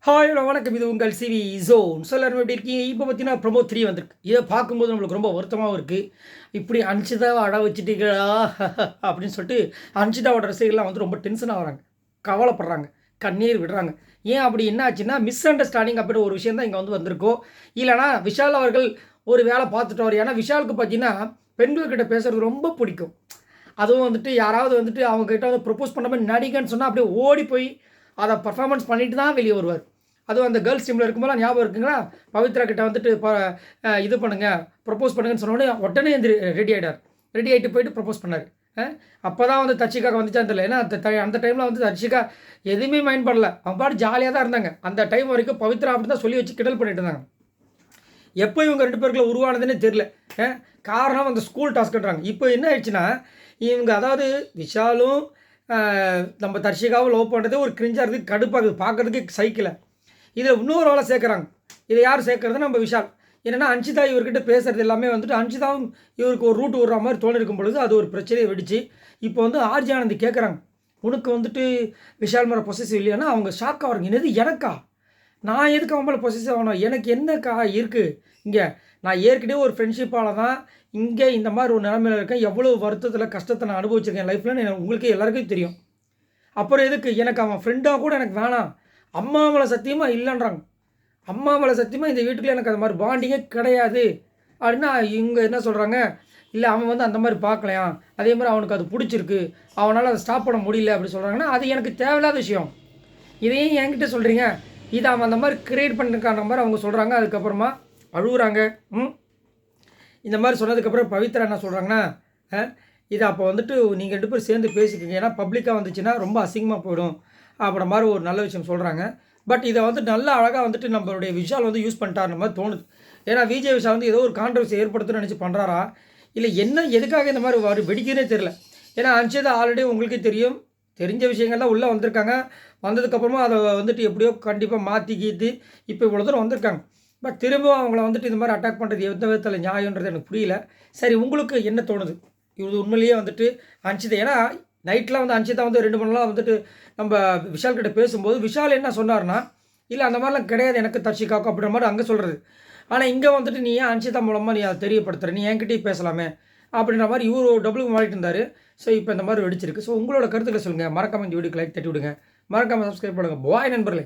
Hi வணக்கம். இது உங்கள் சிவி ஜோன். ஸோ எல்லாரும் எப்படி இருக்கீங்க? இப்போ பார்த்தீங்கன்னா ப்ரொமோ 3 வந்திருக்கு. இதை பார்க்கும்போது நம்மளுக்கு ரொம்ப வருத்தமாகவும் இருக்குது. இப்படி அன்ஷிதாவை அட வச்சுட்டீங்களா அப்படின்னு சொல்லிட்டு அன்ஷிதாவோட ரசிகர்கள்லாம் வந்து ரொம்ப டென்ஷன் ஆகுறாங்க, கவலைப்படுறாங்க, கண்ணீர் விடுறாங்க. ஏன் அப்படி என்ன ஆச்சுன்னா, மிஸ் அண்டர்ஸ்டாண்டிங் அப்படின்ற ஒரு விஷயம் தான் இங்கே வந்து வந்திருக்கோம். இல்லைனா விஷால் அவர்கள் ஒரு வேலை பார்த்துட்டவர். ஏன்னா விஷாலுக்கு பார்த்தீங்கன்னா பெண்கள்கிட்ட பேசுகிறது ரொம்ப பிடிக்கும். அதுவும் வந்துட்டு யாராவது வந்துட்டு அவங்ககிட்ட வந்து ப்ரொப்போஸ் பண்ண மாதிரி நடிகன்னு சொன்னால் அப்படியே ஓடி போய் அதை பர்ஃபார்மன்ஸ் பண்ணிட்டு தான் வெளியே வருவார். அதுவும் அந்த கேர்ள்ஸ் டீமில் இருக்கும்போது ஞாபகம் இருக்குங்களா, பவித்ரா கிட்ட வந்துட்டு இது பண்ணுங்கள், ப்ரப்போஸ் பண்ணுங்கன்னு சொன்னோடனே உடனே ரெடி ஆகிட்டார். ரெடி ஆகிட்டு போயிட்டு ப்ரப்போஸ் பண்ணார். அப்போ தான் வந்து தர்ஷிகாவுக்கு வந்துச்சான்னு தெரியல. ஏன்னா அந்த டைமில் வந்து தர்ஷிகா எதுவுமே மைண்ட் பண்ணல, அவங்க பாட்டு ஜாலியாக தான் இருந்தாங்க. அந்த டைம் வரைக்கும் பவித்ரா அப்படி தான் சொல்லி வச்சு கிண்டல் பண்ணிட்டு இருந்தாங்க. எப்போ இவங்க 2 பேருக்குள்ள உருவானதுன்னே தெரில. காரணம் அந்த ஸ்கூல் டாஸ்க்ன்றாங்க. இப்போ என்ன ஆயிடுச்சுன்னா, இவங்க அதாவது விஷாலும் நம்ம தர்ஷிகாவும் லவ் பண்ணுறது ஒரு கிரிஞ்சாக இருக்குது, கடுப்பாக இருக்குது, பார்க்குறதுக்கு சைக்கிளை. இதில் இன்னொரு ஆளை சேர்க்குறாங்க. இதை யார் சேர்க்குறது? நம்ம விஷால். என்னென்னா அன்ஷிதா இவர்கிட்ட பேசுகிறது எல்லாமே வந்துட்டு அன்ஷிதாவும் இவருக்கு ஒரு ரூட் விடுற மாதிரி தோணிருக்கும் பொழுது அது ஒரு பிரச்சனையை வெடிச்சு இப்போ வந்து ஆர்ஜி ஆனந்தி கேட்குறாங்க, உனக்கு வந்துட்டு விஷால் மேலே பொசசிவ் இல்லையானா? அவங்க ஷாக் ஆகிறாங்க. என்னது எனக்கா? நான் எதுக்கு அவன் மேலே பொசசிவ் ஆகணும்? எனக்கு என்னக்கா இருக்குது இங்கே? நான் ஏற்கனவே ஒரு ஃப்ரெண்ட்ஷிப்பால் தான் இங்கே இந்த மாதிரி ஒரு நிலைமையில் இருக்கேன். எவ்வளோ வருத்தத்தில் கஷ்டத்தை நான் அனுபவிச்சிருக்கேன் லைஃப்பில் உங்களுக்கு எல்லாருக்கும் தெரியும். அப்புறம் எதுக்கு எனக்கு அவன் ஃப்ரெண்டாக கூட எனக்கு வேணாம். அம்மா மேலே சத்தியமாக இல்லைன்றாங்க. அம்மா மேலே சத்தியமாக இந்த வீட்டுக்குள்ளே எனக்கு அது மாதிரி பாண்டிங்கே கிடையாது அப்படின்னா இவங்க என்ன சொல்கிறாங்க, இல்லை அவன் வந்து அந்த மாதிரி பார்க்கலையாம், அதே மாதிரி அவனுக்கு அது பிடிச்சிருக்கு, அவனால் அதை ஸ்டாப் பண்ண முடியல அப்படி சொல்கிறாங்கன்னா அது எனக்கு தேவையில்லாத விஷயம். இதையும் என்கிட்ட சொல்கிறீங்க? இதை அவன் அந்த மாதிரி கிரியேட் பண்ணிருக்கான மாதிரி அவங்க சொல்கிறாங்க. அதுக்கப்புறமா அழுகுறாங்க. இந்த மாதிரி சொன்னதுக்கப்புறம் பவித்ரா என்ன சொல்கிறாங்கன்னா, இதை அப்போ வந்துட்டு நீங்கள் 2 பேரும் சேர்ந்து பேசிக்கோங்க, ஏன்னா பப்ளிக்காக வந்துச்சுன்னா ரொம்ப அசிங்கமாக போயிடும் அப்படின்ற மாதிரி ஒரு நல்ல விஷயம் சொல்கிறாங்க. பட் இதை வந்து நல்ல அழகாக வந்துட்டு நம்மளுடைய விஷால் வந்து யூஸ் பண்ணிட்டாருன்ற மாதிரி தோணுது. ஏன்னா விஜய் விஷால் வந்து ஏதோ ஒரு கான்ட்ரவர்சி ஏற்படுத்தணும்னு நினச்சி பண்ணுறாரா, இல்லை என்ன எதுக்காக இந்த மாதிரி வெடிக்கிறதே தெரில. ஏன்னா அன்ஷிதா ஆல்ரெடி உங்களுக்கே தெரியும், தெரிஞ்ச விஷயங்கள்லாம் உள்ளே வந்திருக்காங்க. வந்ததுக்கப்புறமா அதை வந்துட்டு எப்படியோ கண்டிப்பாக மாற்றி கீத்து இப்போ இவ்வளோ தூரம் வந்திருக்காங்க. பட் திரும்பவும் அவங்கள வந்துட்டு இந்த மாதிரி அட்டாக் பண்ணுறது எந்த விதத்தில் நியாயன்றது எனக்கு புரியல. சரி, உங்களுக்கு என்ன தோணுது? இது உண்மையிலேயே வந்துட்டு அன்ஷிதா, ஏன்னா நைட்லாம் வந்து அன்ஷிதா வந்து 2 மணிலாம் வந்துட்டு நம்ம விஷால் கிட்ட பேசும்போது விஷால் என்ன சொன்னார்னா, இல்லை அந்த மாதிரிலாம் கிடையாது எனக்கு தர்ஷிகாவுக்கு அப்படின்ற மாதிரி அங்கே சொல்கிறது. ஆனால் இங்கே வந்துட்டு நீ ஏன் அன்ஷிதா மூலமாக நீ அதை தெரியப்படுத்துகிற, நீ என்கிட்டயே பேசலாமே அப்படின்ற மாதிரி இவர் டபுள் மாறிட்டு இருந்தார். ஸோ இப்போ இந்த மாதிரி வெடிச்சிருக்கு. ஸோ உங்களோட கருத்துக்களை சொல்லுங்கள். மறக்காமல் இந்த வீடியோக்கு லைக் தட்டி விடுங்க. மறக்காமல் சப்ஸ்கிரைப் பண்ணுங்கள். பாய் நண்பர்களே.